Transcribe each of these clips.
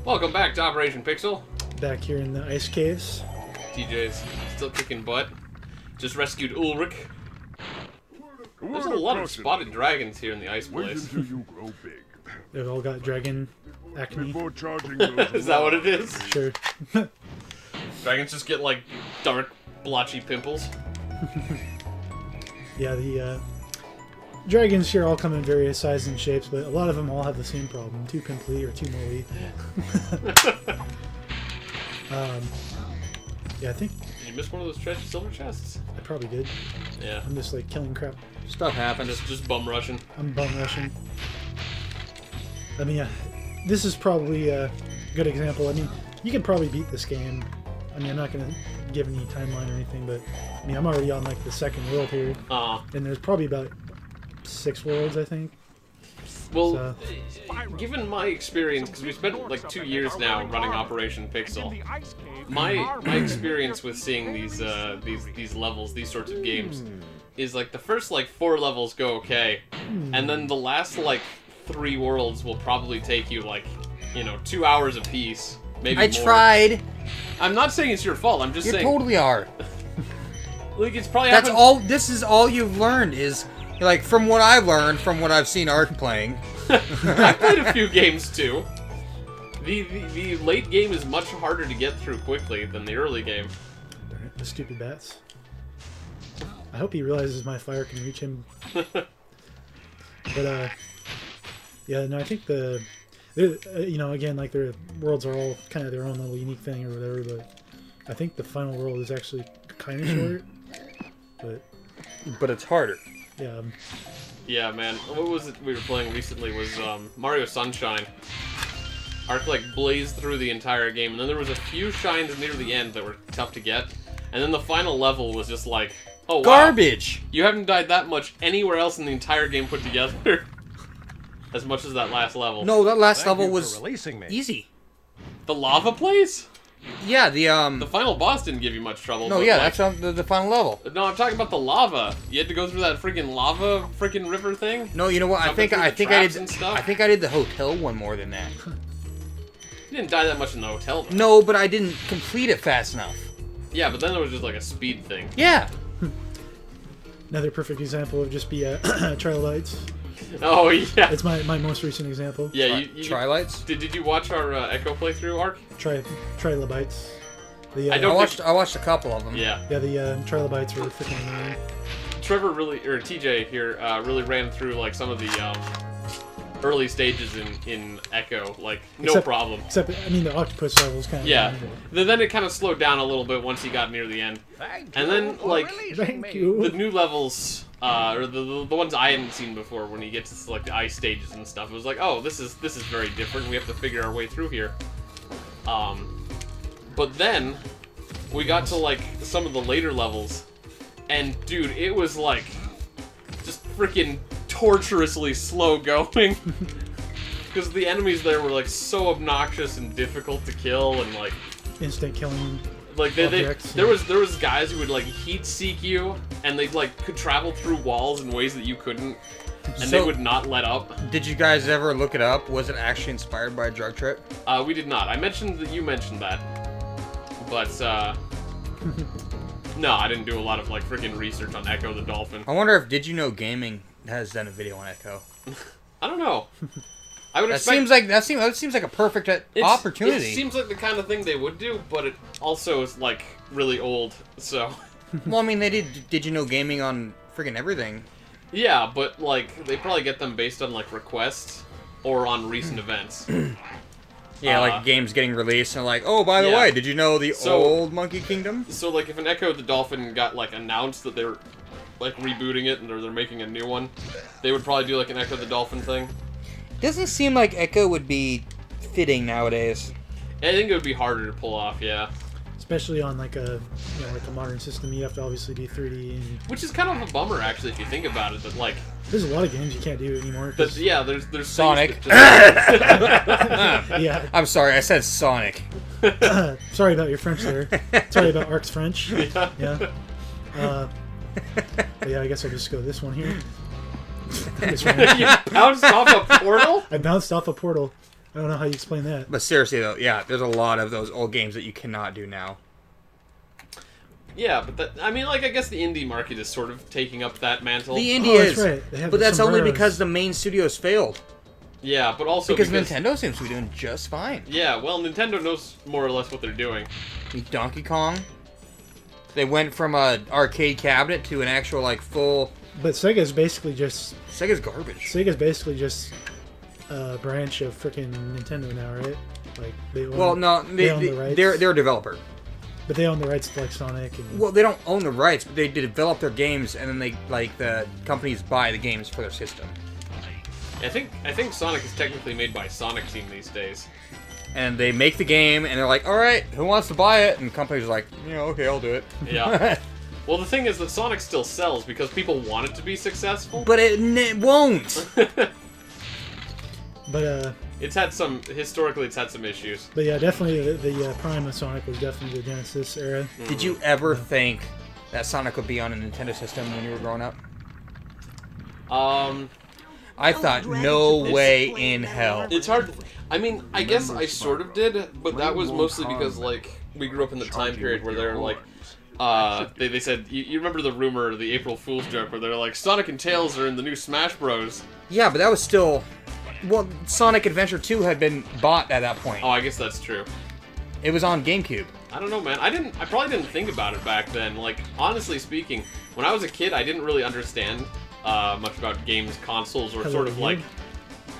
Welcome back to Operation Pixel. Back here in the ice caves. TJ's still kicking butt. Just rescued Ulrich. There's a lot of spotted dragons here in the ice place. Wait until you grow big. They've all got dragon acne. Before charging those Is that what it is? Sure. Dragons just get like dark, blotchy pimples. Yeah, the dragons here all come in various sizes and shapes, but a lot of them all have the same problem. Too pimply or too moldy. Yeah, I think Did you miss one of those treasure silver chests? I probably did. Yeah. I'm just like killing crap. Stuff happens. Just bum rushing. I'm bum rushing. I mean, yeah, this is probably a good example. I mean, you could probably beat this game. I mean, I'm not going to give any timeline or anything, but I mean, I'm already on like the second world here. And there's probably about 6 worlds, I think. Well, So- given my experience, because we spent like 2 years now running Operation Pixel, my experience with seeing these levels, these sorts of games, is like the first like 4 levels go okay, and then the last like 3 worlds will probably take you like 2 hours a piece, maybe I more. tried. I'm not saying it's your fault. I'm just You saying totally are. like it's probably That's happened. all. This is all you've learned is like from what I've learned from what I've seen Art playing. I played a few games too. The late game is much harder to get through quickly than the early game. Darn it, the stupid bats. I hope he realizes my fire can reach him. But yeah, no, I think again, like their worlds are all kind of their own little unique thing or whatever. But I think the final world is actually kind of short. But It's harder. yeah, Yeah, man. What was it we were playing recently was Mario Sunshine. Arc like blazed through the entire game, and then there was a few shines near the end that were tough to get, and then the final level was just like, oh wow, Garbage. you haven't died that much anywhere else in the entire game put together, as much as that last level. No, that last Thank level you was for releasing me. easy. The lava place? Yeah, The final boss didn't give you much trouble. No, but, yeah, like, that's the final level. No, I'm talking about the lava. You had to go through that freaking lava river thing. No, you know what? I Jumping think through I the think I traps did. and stuff? I think I did the hotel one more than that. You didn't die that much in the hotel, though. No, but I didn't complete it fast enough. Yeah, but then there was just like a speed thing. Yeah. another perfect example of just be Trilobites. Oh yeah. It's my most recent example. Yeah, Trilights. Did you watch our Echo playthrough, Arc? Trilobites. The, I I don't watched a couple of them. Yeah. Yeah, the Trilobites were freaking annoying. Trevor TJ here really ran through like some of the early stages in Echo, like no problem. Except, I mean, the octopus level was kind of Yeah. Then it kind of slowed down a little bit once he got near the end. Thank And you then, for like, releasing Thank me. you. The new levels, or the ones I hadn't seen before, when you get to like the ice stages and stuff, it was like, oh, this is very different. We have to figure our way through here. But then we got to like some of the later levels, and dude, it was like just freaking torturously slow going. Because the enemies there were like so obnoxious and difficult to kill, and like instant killing. like Objects, there was guys who would like heat seek you, and they like could travel through walls in ways that you couldn't, and they So- would not let up. Did you guys ever look it up? Was it actually inspired by a drug trip? We did not. I mentioned that you mentioned that, but no, I didn't do a lot of like freaking research on Echo the Dolphin. I wonder if Did You Know Gaming has done a video on Echo. I don't know. I would That expect. seems like a perfect It opportunity. seems like the kind of thing they would do, but it also is like really old. So Well, I mean, they did You Know Gaming on friggin' everything. yeah, but like they probably get them based on like requests or on recent events. Yeah, like games getting released and like, oh, by the Yeah. way, did you know the So- old Monkey Kingdom? So, like, if an Echo the Dolphin got, like, announced that they're, like, rebooting it or they're making a new one, they would probably do, like, an Echo the Dolphin thing. Doesn't seem like Echo would be fitting nowadays. I think it would be harder to pull off, yeah. Especially on like a modern system, you have to obviously do 3D, and Which is kind of a bummer, actually, if you think about it, that, like, there's a lot of games you can't do anymore. 'Cause- yeah, there's things Sonic. that just- yeah. I'm sorry, I said Sonic. Sorry about your French there. Sorry about Arc's French. yeah. Yeah. But yeah, I guess I'll just go this one here. This one. You bounced off a portal? I bounced off a portal. I don't know how you explain that. But seriously though, yeah, there's a lot of those old games that you cannot do now. Yeah, but I mean, like, I guess the indie market is sort of taking up that mantle. The indie Oh, that's is, right. They have but the that's only sombreros. because the main studios failed. Yeah, but also Because Nintendo seems to be doing just fine. Yeah, well, Nintendo knows more or less what they're doing. Donkey Kong. They went from a arcade cabinet to an actual like full. But Sega's basically just Sega's just a branch of freaking Nintendo now, right? Like they own, Well, no, own the rights. they're a developer. But they own the rights to like Sonic and Well, they don't own the rights, but they develop their games, and then they like the companies buy the games for their system. I think Sonic is technically made by Sonic Team these days. And they make the game, and they're like, "All right, who wants to buy it?" And companies are like, "Yeah, okay, I'll do it." Yeah. Well, the thing is that Sonic still sells because people want it to be successful. But it won't. but historically it's had some issues. But yeah, definitely the prime of Sonic was definitely the Genesis era. Did you ever think that Sonic would be on a Nintendo system when you were growing up? I thought, no way in hell. It's hard. I mean, I guess I sort of did, but that was mostly because, like, we grew up in the time period where they're like, they said, you remember the rumor, the April Fool's joke, where they're like, Sonic and Tails are in the new Smash Bros. Yeah, but that was still... Well, Sonic Adventure 2 had been bought at that point. Oh, I guess that's true. It was on GameCube. I don't know, man. I probably didn't think about it back then. Like, honestly speaking, when I was a kid, I didn't really understand much about games, consoles, or sort of like,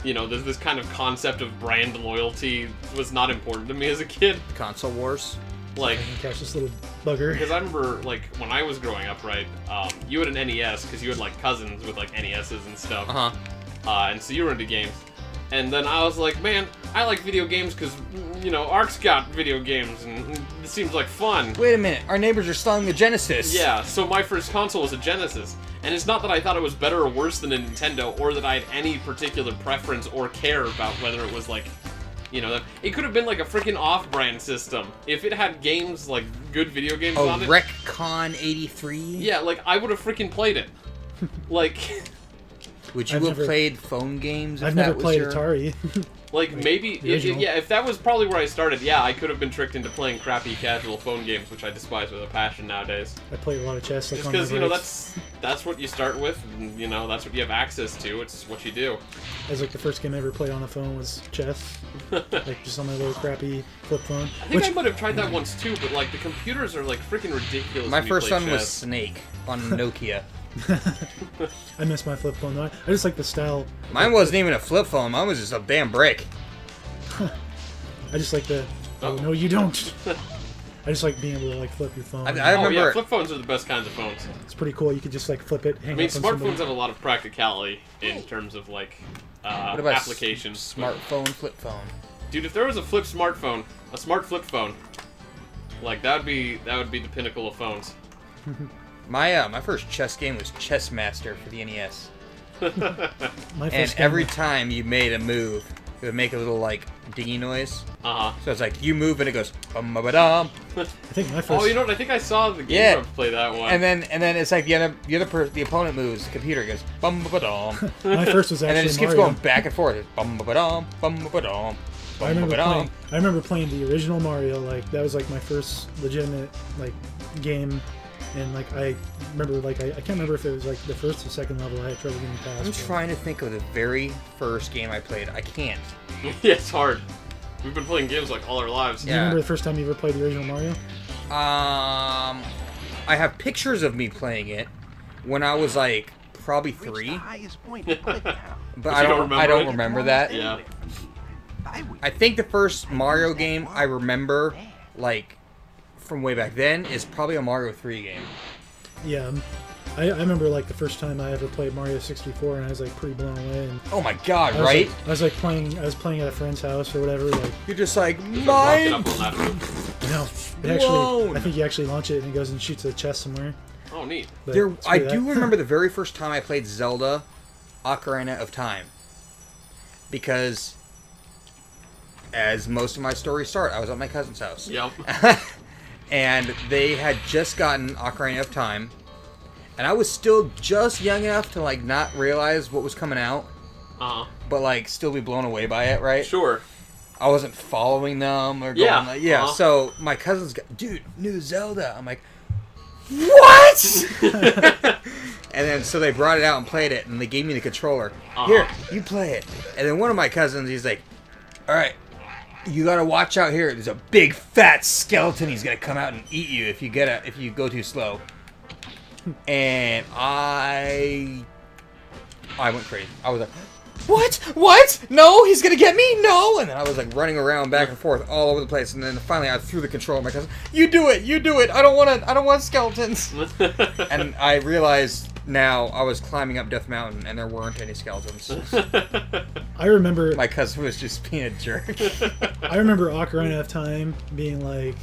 you know, this kind of concept of brand loyalty was not important to me as a kid. Console Wars. Like, Catch this little bugger. because I remember, like, when I was growing up, right, you had an NES, because you had, like, cousins with, like, NESs and stuff. And so you were into games. And then I was like, man, I like video games because, you know, Ark's got video games, and it seems like fun. Wait a minute, our neighbors are selling the Genesis. Yeah, so my first console was a Genesis. And it's not that I thought it was better or worse than a Nintendo, or that I had any particular preference or care about whether it was, like, you know, it could have been like a freaking off-brand system. If it had games, like, good video games on it. RecCon 83? Yeah, like, I would have freaking played it. Like... Would you have played phone games if I've that never was played your... Atari. Like, maybe, if that was probably where I started, yeah, I could have been tricked into playing crappy casual phone games, which I despise with a passion nowadays. I played a lot of chess. Like, Just because, you know, that's what you start with, and, you know, that's what you have access to, it's what you do. That was like the first game I ever played on the phone was chess. Like, just on my little crappy flip phone. I think I might have tried that once too, but, like, the computers are, like, freaking ridiculous. My when you first play one was chess. Snake on Nokia. I miss my flip phone though. I just like the style. Mine wasn't even a flip phone, mine was just a damn brick. I just like the. Oh no, you don't. I just like being able to like flip your phone. I Oh remember... yeah, flip phones are the best kinds of phones. It's pretty cool. You could just like flip it. Hang I mean, up on somebody. smartphones have a lot of practicality in terms of, like, What about applications. Smartphone, flip phone. Dude, if there was a flip smartphone, a smart flip phone, like, that would be the pinnacle of phones. My first chess game was Chess Master for the NES. My And first game every time you made a move, it would make a little, like, dingy noise. Uh-huh. So it's like, you move and it goes, bum-ba-ba-dum. I think my first. Oh, you know what? I think I saw the Game Yeah. Grumps play that one. And then it's like the opponent moves, the computer goes, bum-ba-ba-dum. My first was actually And then it just keeps Mario. going back and forth. It's bum-ba-ba-dum, bum-ba-ba-dum, I bum-ba-ba-dum. remember playing the original Mario. Like that was like my first legitimate like game, and like I remember like I can't remember if it was like the first or second level. I had trouble getting past. I'm but- trying to think of the very first game I played. I can't. Yeah, it's hard. We've been playing games, like, all our lives. Do you Yeah. remember the first time you ever played the original Mario? I have pictures of me playing it when I was like probably 3, but you I don't don't remember I don't it? remember that. Yeah. I think the first Mario game I remember, like, from way back then is probably a Mario 3 game. Yeah. I remember like the first time I ever played Mario 64, and I was like pretty blown away. And Oh my god, I was, right? Like, I was playing at a friend's house or whatever. Like, You're just like, Rocking mine! up on that move. you know, Blown. I think you actually launch it and it goes and shoots a chest somewhere. Oh, neat. But There, screw I that. do remember the very first time I played Zelda Ocarina of Time. Because, as most of my stories start, I was at my cousin's house. Yep. And they had just gotten Ocarina of Time. And I was still just young enough to, like, not realize what was coming out. Uh-huh. But, like, still be blown away by it, right? Sure. I wasn't following them or going Yeah, like, yeah. uh-huh. So my cousins got, dude, new Zelda. I'm like, what? And then so they brought it out and played it, and they gave me the controller. Here, you play it. And then one of my cousins, he's like, all right, you gotta watch out here. There's a big fat skeleton. He's gonna come out and eat you if you go too slow. And I went crazy. I was like, what? No, he's gonna get me. No. And then I was like running around back and forth all over the place. And then finally I threw the controller at my cousin. You do it. I don't want skeletons. And I realized now I was climbing up Death Mountain and there weren't any skeletons. I remember My cousin was just being a jerk. I remember Ocarina of Time being like,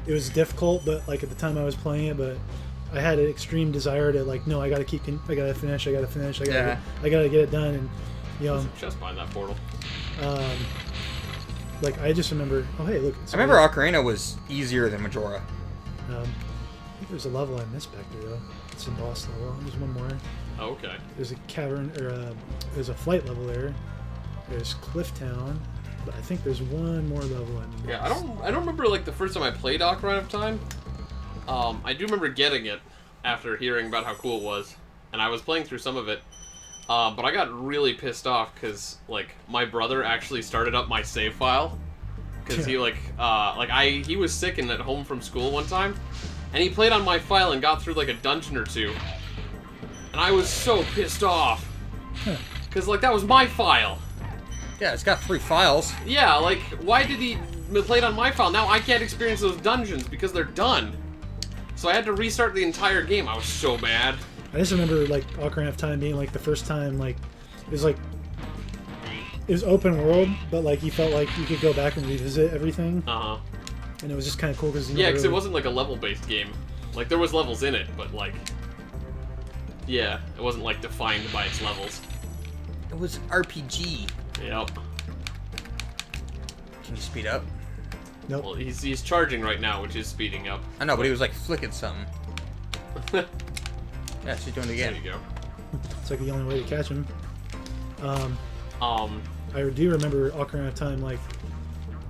it was difficult, but like at the time I was playing it, but I had an extreme desire to like, no, I gotta finish, I gotta get it done, and you know, Just behind that portal. like I just remember, oh hey, look, I remember Ocarina was easier than Majora. I think there's a level I missed back there though. It's a boss level. There's one more. Oh, okay. There's a cavern, or there's a flight level there. There's Cliff Town, but I think there's one more level in. Yeah, I don't remember like the first time I played Ocarina of Time. I do remember getting it after hearing about how cool it was, and I was playing through some of it. But I got really pissed off because like my brother actually started up my save file because he he was sick and at home from school one time, and he played on my file and got through like a dungeon or two, and I was so pissed off because like that was my file. Yeah, it's got 3 files. Yeah, like why did he play it on my file? Now I can't experience those dungeons because they're done. So I had to restart the entire game. I was so mad. I just remember like Ocarina of Time being like the first time like it was open world, but like you felt like you could go back and revisit everything, and it was just kind of cool because it wasn't like a level-based game. Like there was levels in it, but like it wasn't like defined by its levels. It was RPG. Yep. Can you speed up? Nope. Well, he's charging right now, which is speeding up. I know, but he was like flicking something. Yeah, she's doing it again. There you go. It's like the only way to catch him. Um, I do remember Ocarina of Time, like,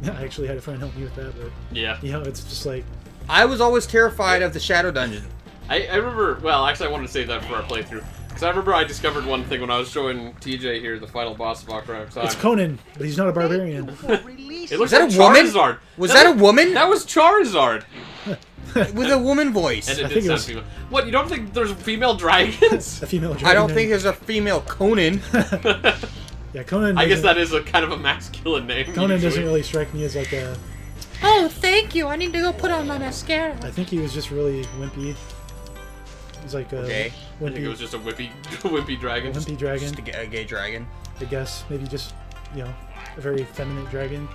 I actually had a friend help me with that, but, yeah. you know, it's just like... I was always terrified of the Shadow Dungeon. I remember, well, actually I wanted to save that for our playthrough. Because I remember I discovered one thing when I was showing TJ here, the final boss of Ocarina of Time. It's Conan, but he's not a barbarian. It looks Was that like a woman? Charizard. Was that a woman? That was Charizard. With a woman voice. And it I did think it sound was- female. What, you don't think there's female dragons? A female dragon. I don't think there's a female Conan. Yeah, Conan... I guess doesn't- that is a kind of a masculine name. Conan usually. doesn't really strike me as like a... Oh, thank you. I need to go put on my mascara. I think he was just really wimpy. He's like a Okay. I think it was wimpy, just a wimpy dragon. wimpy dragon. Just a gay dragon. I guess maybe just, you know, a very feminine dragon.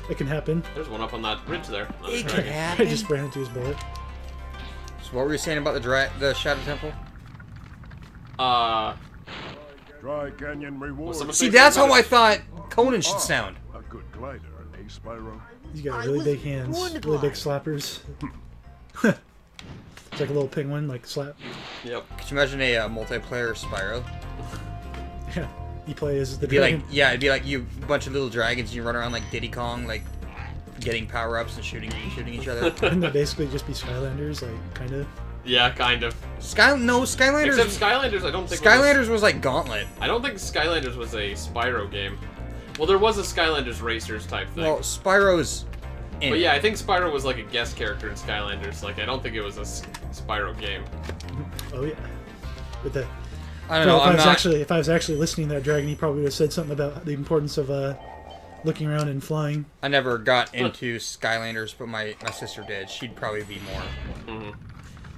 It can happen. There's one up on that ridge there. Another It could dragon. I happen. just ran into his bullet. So what were you saying about the Shadow Temple? Dry Canyon reward. Some See, effects that's on how I it. thought Conan should sound. A good glider, eh, Spyro? He's got really big hands, really big slappers. It's like a little penguin, like slap. Yep. Could you imagine a multiplayer Spyro? Yeah, you play as the It'd be like, dragon. yeah, it'd be like you bunch of little dragons and you run around like Diddy Kong, like getting power-ups and shooting each other. Wouldn't that basically just be Skylanders, like kind of? Yeah, kind of. Skylanders. Except Skylanders, I don't think. Skylanders was like Gauntlet. I don't think Skylanders was a Spyro game. Well, there was a Skylanders Racers type thing. Well, Spyro's in. But yeah, I think Spyro was like a guest character in Skylanders. Like, I don't think it was a Spyro game. Oh yeah. With the. I don't know. I'm not. If I was actually listening to that dragon, he probably would have said something about the importance of looking around and flying. I never got into Skylanders, but my sister did. She'd probably be more. Mm-hmm.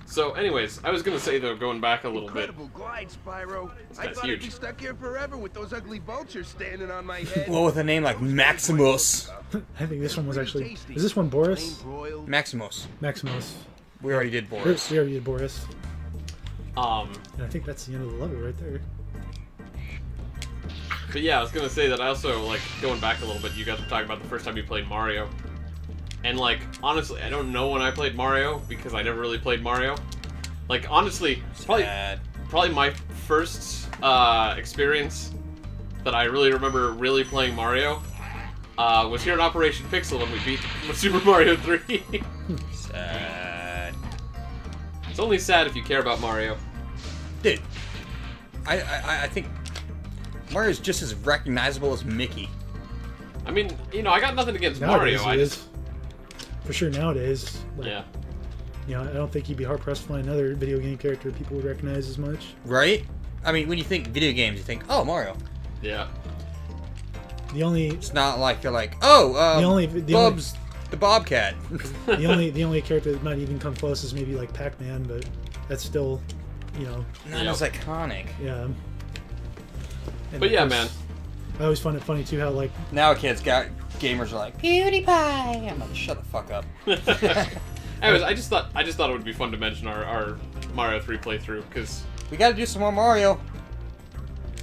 So, anyways, I was gonna say though, going back a little bit. Incredible glide, Spyro. I guy's thought I'd be huge. stuck here forever with those ugly vultures standing on my head. Well, with a name like Maximus. I think this one was actually. Is this one Boris? Plain broiled. Maximus. Maximus. We already did Boris. We already did Boris. Um, And I think that's the end of the level right there. but yeah, I was gonna say that I also like going back a little bit. You guys were talking about the first time you played Mario, and like honestly, I don't know when I played Mario because I never really played Mario. Like honestly, probably my first experience that I really remember really playing Mario was here in Operation Pixel when we beat Super Mario 3. Sad. It's only sad if you care about Mario. Dude, I think Mario's just as recognizable as Mickey. I mean, you know, I got nothing against Nowadays Mario. he is. For sure nowadays. Like, Yeah. You know, I don't think you'd be hard-pressed to find another video game character people would recognize as much. Right? I mean, when you think video games, you think, oh, Mario. Yeah. The only... It's not like you're like, oh, Bubs the Bobcat. the only character that might even come close is maybe like Pac-Man, but that's still, you know, Not as iconic. yeah. And But of yeah, course, man. I always find it funny too how like Now gamers are like, PewDiePie. I'm like, shut the fuck up. Anyways, I just thought it would be fun to mention our Mario 3 playthrough, because, We gotta do some more Mario.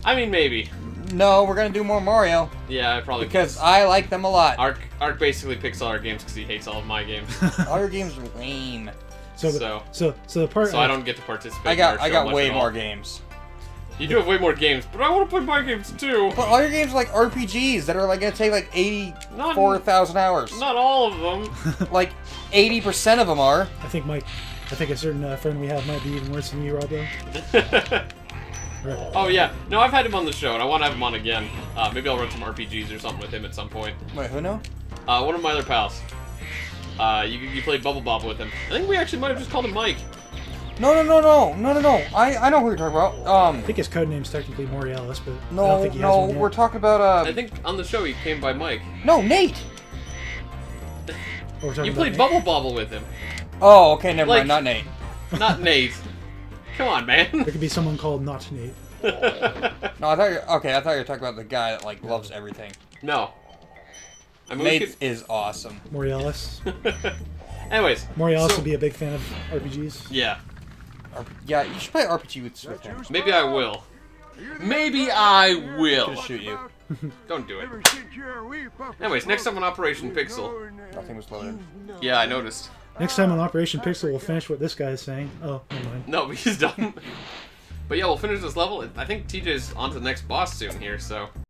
I mean, maybe. No, we're gonna do more Mario. Yeah, I probably... Because I like them a lot. Ark basically picks all our games because he hates all of my games. All your games are lame. so the part So I don't get to participate I in our got show much way at all. more games. You do have way more games, but I want to play my games too. But all your games are like RPGs that are like gonna take like 84,000 hours. Not all of them. Like 80% of them are. I think a certain friend we have might be even worse than you, Rob. Though. Right. Oh yeah, no, I've had him on the show, and I want to have him on again. Maybe I'll run some RPGs or something with him at some point. Wait, who know? One of my other pals. You played Bubble Bob with him. I think we actually might have just called him Mike. No. I know who you're talking about. I think his code name's technically Morales, but I don't think he has one yet. we're talking about I think on the show he came by Mike. No, Nate. Oh, we're talking You about played Nate? Bubble Bobble with him, Oh, okay, never Like- mind, not Nate. not Nate. Come on, man. There could be someone called not Nate. No, I thought you were talking about the guy that like loves everything. No. I mean, Nate is awesome. Morales. Anyways. Morales so- would be a big fan of RPGs. Yeah. Yeah, you should play RPG with him. Maybe I will. Maybe I will. Just shoot you. Don't do it. Anyways, next time on Operation Pixel. Nothing was loaded. Yeah, I noticed. Next time on Operation Pixel, we'll finish what this guy is saying. Oh, never mind. No, he's done. But yeah, we'll finish this level. I think TJ's on to the next boss soon here, so.